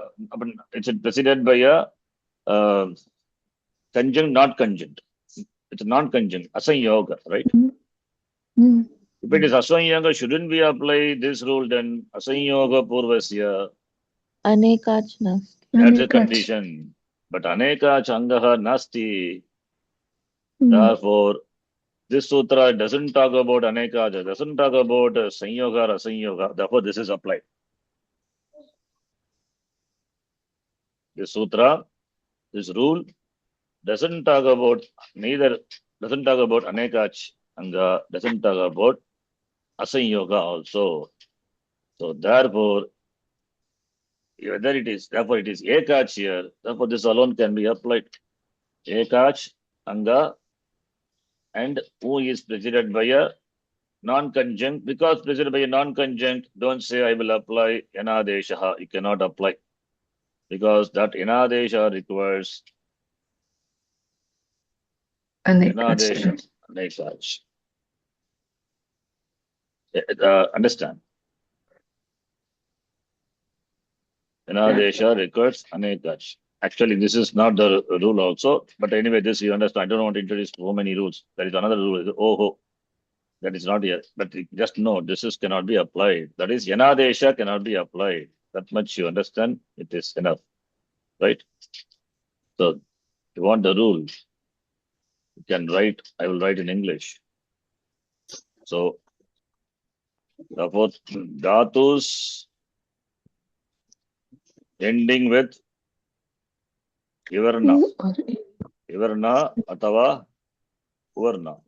[SPEAKER 1] conjunct, not conjunct? It's a non-conjunct, Asanyoga, right? If it is Asanyoga, shouldn't we apply this rule then? Asanyoga Purvasya.
[SPEAKER 3] Anekach nasti.
[SPEAKER 1] That's a condition. But Aneka Changaha Nasti. Therefore, this sutra doesn't talk about Aneka, doesn't talk about Sanyoga or Asanyoga. Therefore, this is applied. This sutra, this rule, doesn't talk about Anekach Anga, doesn't talk about Asanyoga also. So therefore, whether it is Ekach here, therefore this alone can be applied. Ekach Anga and who is preceded by a non-conjunct. Because preceded by a non-conjunct, don't say I will apply Yanadesha. You cannot apply. Because that Yanadesha requires Yanadesha. Understand? Yanadesha requires Anekach. Actually, this is not the rule also. But anyway, this you understand. I don't want to introduce so many rules. There is another rule. Oh, that is not here. But just know this cannot be applied. That is Yanadesha cannot be applied. That much you understand. It is enough. Right? So, if you want the rule, you can write. I will write in English. So, therefore, dhatus ending with Ivarna. Ivarna atava Uvarna.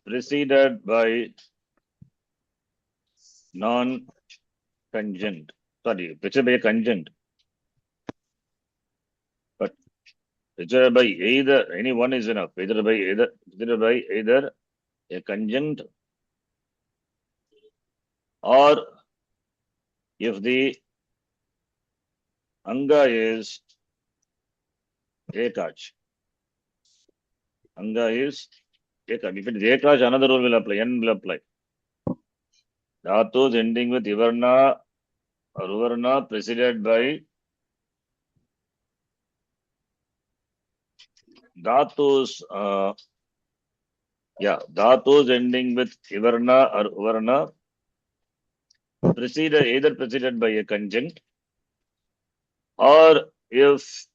[SPEAKER 1] Preceded by non-conjunct. Sorry, preceded by a conjunct. But preceded by either, any one is enough. Preceded by either a conjunct or if the Anga is Ekach. Anga is Ekach. If it is Ekach, another rule will apply. N will apply. Dhatus ending with Ivarna or Uvarna preceded by dhatus, dhatus ending with ivarna or uvarna either preceded by a conjunct, or if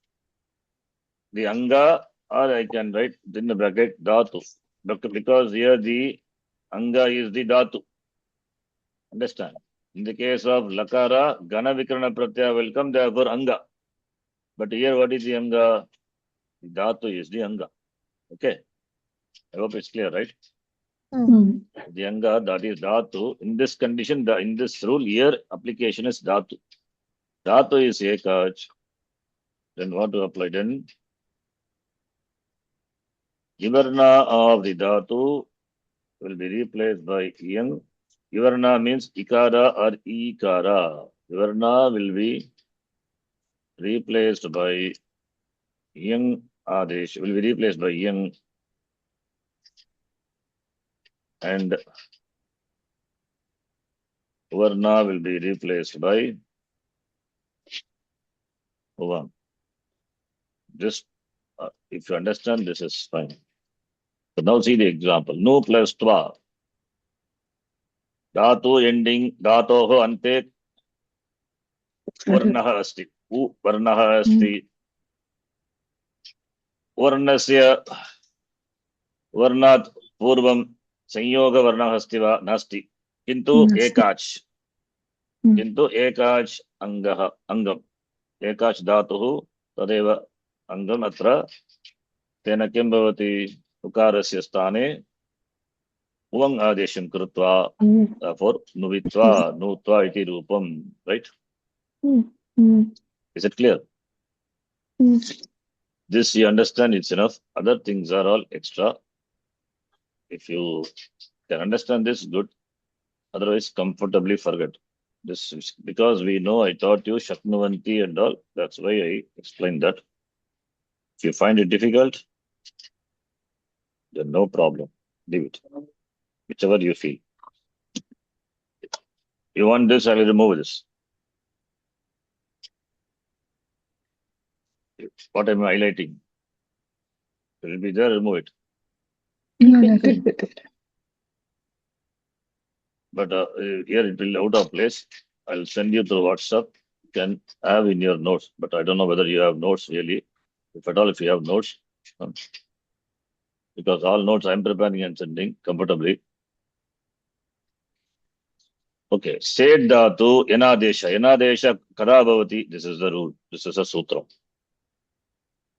[SPEAKER 1] the anga, or I can write in the bracket dhatu, because here the anga is the dhatu. Understand? In the case of lakara, gana vikarana pratyaya will come, therefore anga. But here what is the anga? The dhatu is the anga. Okay. I hope it's clear, right? The anga, that is dhatu. In this condition, in this rule, here application is dhatu. Dhatu is ekach. Then what to apply? Then Ivarna of the dhatu will be replaced by yang. Ivarna means ikara or ikara. Ivarna will be replaced by yang adesh, will be replaced by yang, and Varna will be replaced by Uvam. Just if you understand, this is fine. So now see the example. Nu plus tva. Dhatu ending, dhatoho ante varnaha asti. U varnaha asti. Varnasya varnat purvam संयोग वर्णः अस्ति वा नास्ति, किन्तु एकाच्, किन्तु एकाच् अङ्गः, अङ्गम् एकाच् धातुः तदेव अङ्गम् अत्र, तेन किं भवति, उकारस्य स्थाने उवङ् आदेशं कृत्वा, therefore नुवित्वा नूत्वा इति रूपं, right? Is it clear? This you understand, it's enough. Other things are all extra. If you can understand this, good. Otherwise, comfortably forget. This is because we know I taught you Shaknuvanti and all. That's why I explained that. If you find it difficult, then no problem. Leave it. Whichever you feel. You want this, I will remove this. What am I highlighting? It will be there, remove it. But here it will out of place. I'll send you through WhatsApp. You can have in your notes, but I don't know whether you have notes really. If at all, if you have notes, because all notes I'm preparing and sending comfortably. Okay, Sed Dhatu, Yanadesha. Yanadesha kada bhavati. This is the rule. This is a sutra.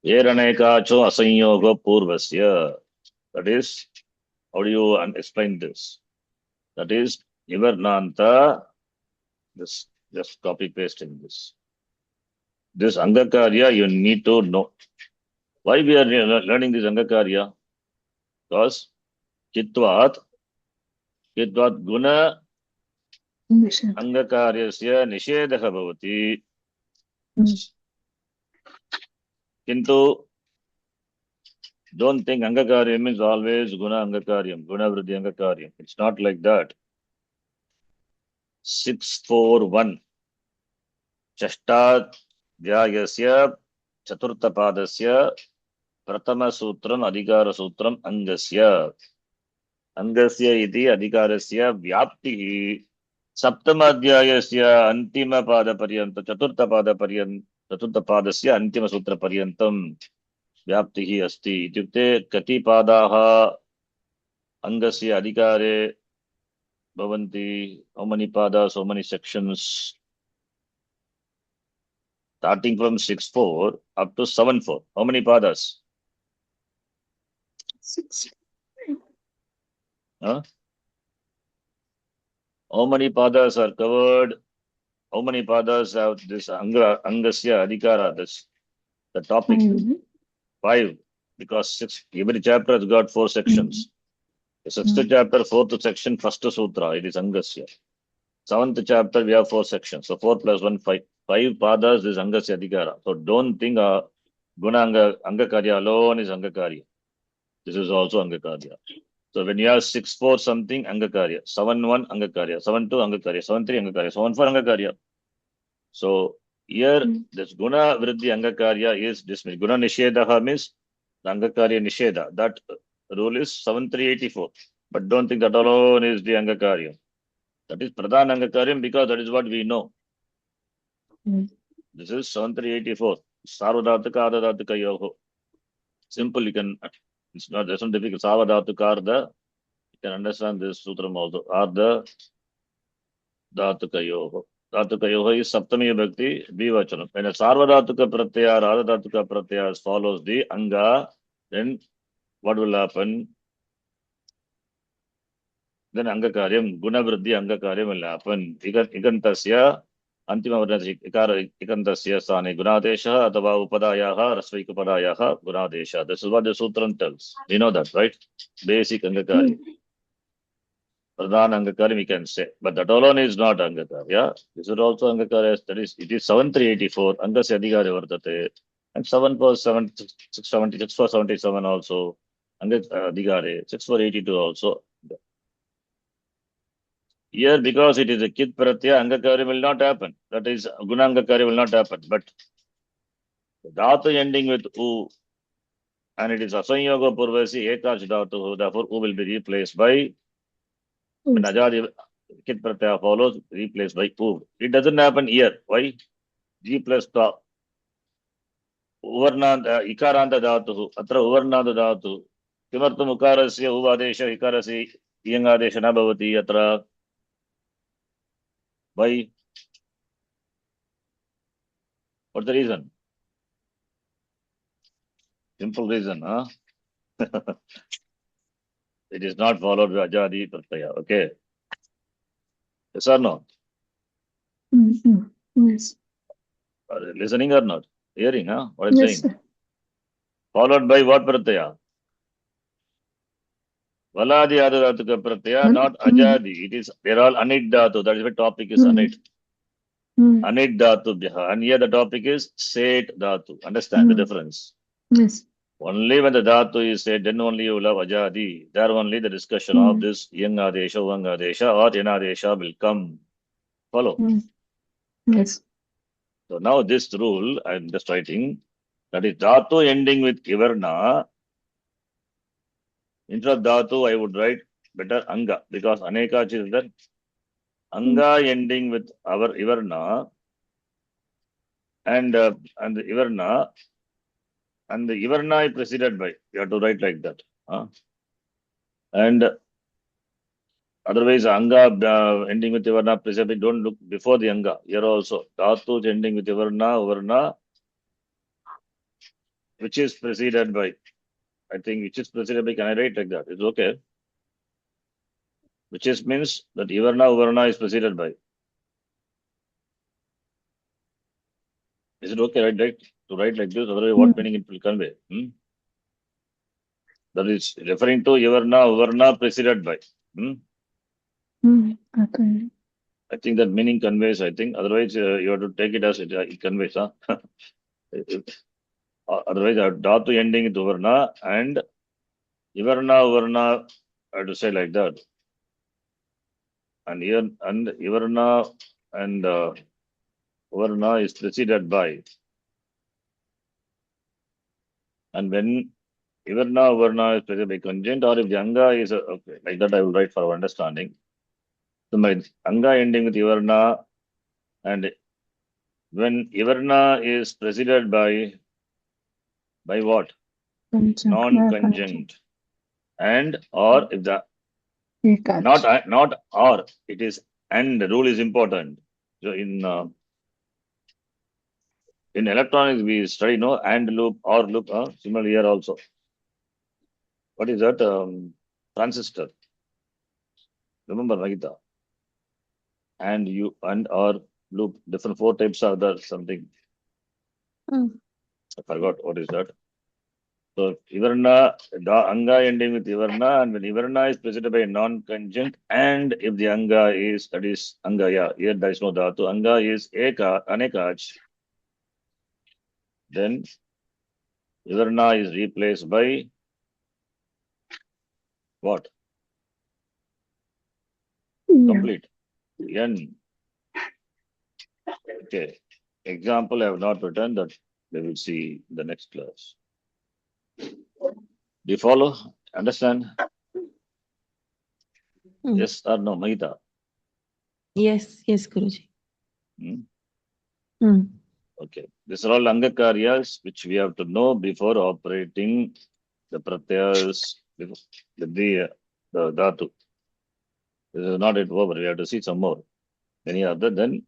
[SPEAKER 1] Yeranekacho asanyoga purvasya. That is, how do you explain this? That is, Nivarnanta, this, just copy pasting this. This Angakarya, you need to know. Why we are learning this Angakarya? Because Chitvat Guna Angakaryasya Nishedha Bhavati. Kintu, don't think Angakaryam means always Guna Angakaryam, Guna Vriddhi Angakaryam. It's not like that. 641. Chashtat Dhyayasya Chaturtha Padasya Pratama Sutram Adhikara Sutram Angasya. Angasya iti Adhikarasya Vyaptihi Saptama Dhyayasya Antima Pada Paryanta Chaturtha Pada Paryanta Chaturtha Padasya Antima Sutra Paryantam Vyaptihi asti. Ityukte kati padaha angasya adhikare bhavanti. How many padas, how many sections? Starting from 6-4 up to 7-4. How many padas?
[SPEAKER 2] 6.
[SPEAKER 1] Huh? How many padas are covered? How many padas have this angasya adhikara? This the topic. 5, because 6. Every chapter has got 4 sections. The 6th chapter, 4th section, 1st sutra, it is Angasya. 7th chapter, we have 4 sections. So 4 plus 1, 5. 5 padas is Angasya Adhikara. So don't think Guna Angakarya alone is Angakarya. This is also Angakarya. So when you have 6-4 something, Angakarya. 7-1 Angakarya. 7-2 Angakarya. 7-3 Angakarya. 7-4 Angakarya. So here, this Guna Vriddhi Angakarya is dismissed. Guna Nishedaha means the Angakarya Nisheda. That rule is 7384. But don't think that alone is the Angakarya. That is Pradhan Angakaryam because that is what we know. This is 7384. Sarvadhataka Adadhataka Yoho. Simple, you can, it's not, there's no difficult. Sarvadhataka Arda, you can understand this sutram also. Arda Dhataka Yoho. Dhataka Yoho is Saptami Bhakti, Dvivachanam. When a Sarvadhataka Pratyaya, Adadhataka Pratyaya follows the Anga, then what will happen? Then Angakaryam, Gunavriddhi Angakaryam will happen. Ikantasya, Antima Ikantasya Sani Gunadesha, Atava Upadayaha, Rasvaikapadayaha, Gunadesha. This is what the Sutram tells. We know that, right? Basic Angakaryam. Pradhan Angakaryam we can say. But that alone is not Angakarya. This is also Angakarya. That is, it is 7384. Angasya Adhikari Vartate. And 7 for 7, 6 for 77 also. Adhikari. 6 for 82 also. Here, because it is a Kit Pratyaya, Angakarya will not happen. That is, Guna Angakarya will not happen. But the Dhatu ending with U, and it is Asanyoga Purvasi, Ekach Dhatu, therefore U will be replaced by, when Ajadi Kit Pratyaya follows, replaced by U. It doesn't happen here. Why? G plus Ta. Uvarnanda, Ikaranta Dhatu, Atra Uvarnanda Dhatu. Kimartam Ukarasya, Uvadesha, Ikarasi, Yangadesha Nabhavati, Atra. Why? What's the reason? Simple reason, huh? It is not followed by Ajadi Pratyaya. Okay. Yes or no?
[SPEAKER 2] Yes.
[SPEAKER 1] Listening or not? Hearing, huh? What I'm
[SPEAKER 2] Yes,
[SPEAKER 1] saying?
[SPEAKER 2] sir.
[SPEAKER 1] Followed by what Pratyaya? Valadi Adadhatuka Pratyaya, not Ajadi. It is, they're all Anit Dhatu. That is why topic is Anit. Anit Dhatu Bhyaha. And here the topic is Set Dhatu. Understand the difference?
[SPEAKER 2] Yes.
[SPEAKER 1] Only when the Dhatu is said, then only you will have Ajadi. There only the discussion of this Yang Adesha, Vang Adesha or Yanadesha will come. Follow.
[SPEAKER 2] Yes.
[SPEAKER 1] So now this rule, I'm just writing, that is Dhatu ending with Ivarna. Instead of Dhatu, I would write better Anga, because Anekach is there. Anga ending with our Ivarna and the Ivarna, and the Ivarna is preceded by. You have to write like that. And otherwise, Anga ending with Ivarna preceded by, don't look before the Anga. Here also, Dhatu ending with Ivarna, which is preceded by. I think which is preceded by, can I write like that? It's okay. Which is means that Ivarna is preceded by. Is it okay, right? To write like this? Otherwise, what meaning it will convey? That is referring to Ivarna preceded by.
[SPEAKER 2] Okay.
[SPEAKER 1] I think that meaning conveys, I think. Otherwise, you have to take it as it conveys. Huh? Otherwise, Dhatu ending with Uvarna and Ivarna, I have to say like that. And here, and Ivarna and Uvarna is preceded by. And when Uvarna is preceded by conjunct, or if the Anga is, okay, like that I will write for our understanding. So my Anga ending with Ivarna, and when Ivarna is preceded by what? Non-conjunct. And or if the not or, it is and. The rule is important. So in electronics we study no and loop or loop. Similarly here also. What is that? Transistor. Remember, Nagita? And you and or loop. Different 4 types are there. Something. I forgot what is that. So Ivarna, Anga ending with Ivarna, and when Ivarna is preceded by non-conjunct, and if the Anga is, that is Anga, yeah, here there is no Dhatu, Anga is Anekach, then Ivarna is replaced by what? Complete. N. Okay. Example I have not written, that we will see in the next class. Do you follow? Understand?
[SPEAKER 3] Hmm.
[SPEAKER 1] Yes or no, Mahita?
[SPEAKER 3] Yes, yes, Guruji.
[SPEAKER 1] Hmm?
[SPEAKER 3] Hmm.
[SPEAKER 1] Okay. These are all Angakaryas which we have to know before operating the pratyas with the dhatu. This is not it over. We have to see some more. Any other, then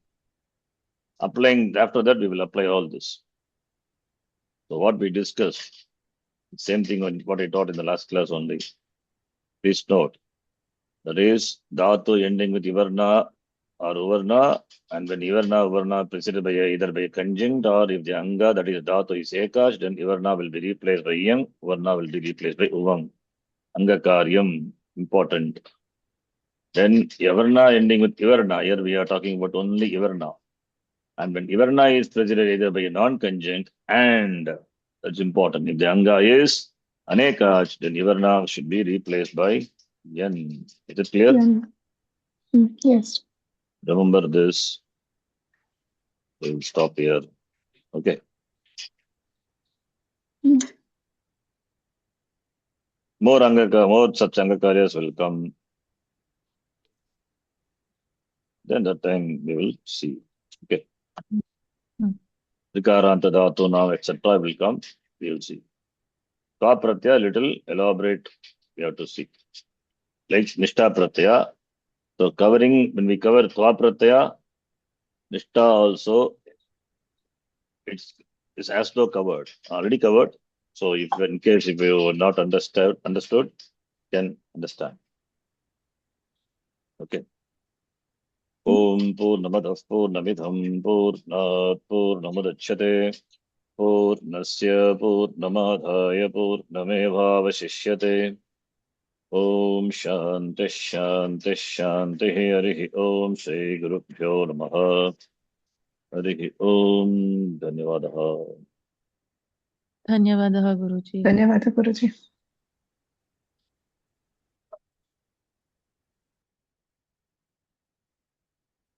[SPEAKER 1] applying, after that we will apply all this. So what we discussed, same thing on what I taught in the last class only. Please note, that is dhatu ending with ivarna or uvarna, and when uvarna preceded by either by conjunct, or if the anga, that is dhatu, is ekash, then ivarna will be replaced by yang, uvarna will be replaced by uvang. Angakaryam, important. Then Yavarna ending with Ivarna. Here we are talking about only Ivarna. And when Ivarna is preceded either by a non-conjunct, and that's important. If the Anga is Anekach, then Ivarna should be replaced by Yan. Is it clear?
[SPEAKER 2] Yan. Yes.
[SPEAKER 1] Remember this. We will stop here. Okay. More such Angakaryas will come. Then that time we will see. Okay. Vikaranta dhatu now, etc. will come. We will see. Twa pratyaya, little elaborate, we have to see. Like Nishtha pratyaya. So covering, when we cover Twa pratyaya, Nishtha also, it's as though covered, already covered. So if in case if you were not understood, can understand. Okay. Om Purnamadah Purnamidham Purnat Purnamudachyate Purnasya Purnamadhaya Purnamevavashishyate. Om Shanti Shanti Shanti Harihi Om Shri Gurubhyo Namaha Harihi Om Dhanyavadah.
[SPEAKER 3] Dhanyavadah, Guruji.
[SPEAKER 2] धन्यवाद गुरुजी.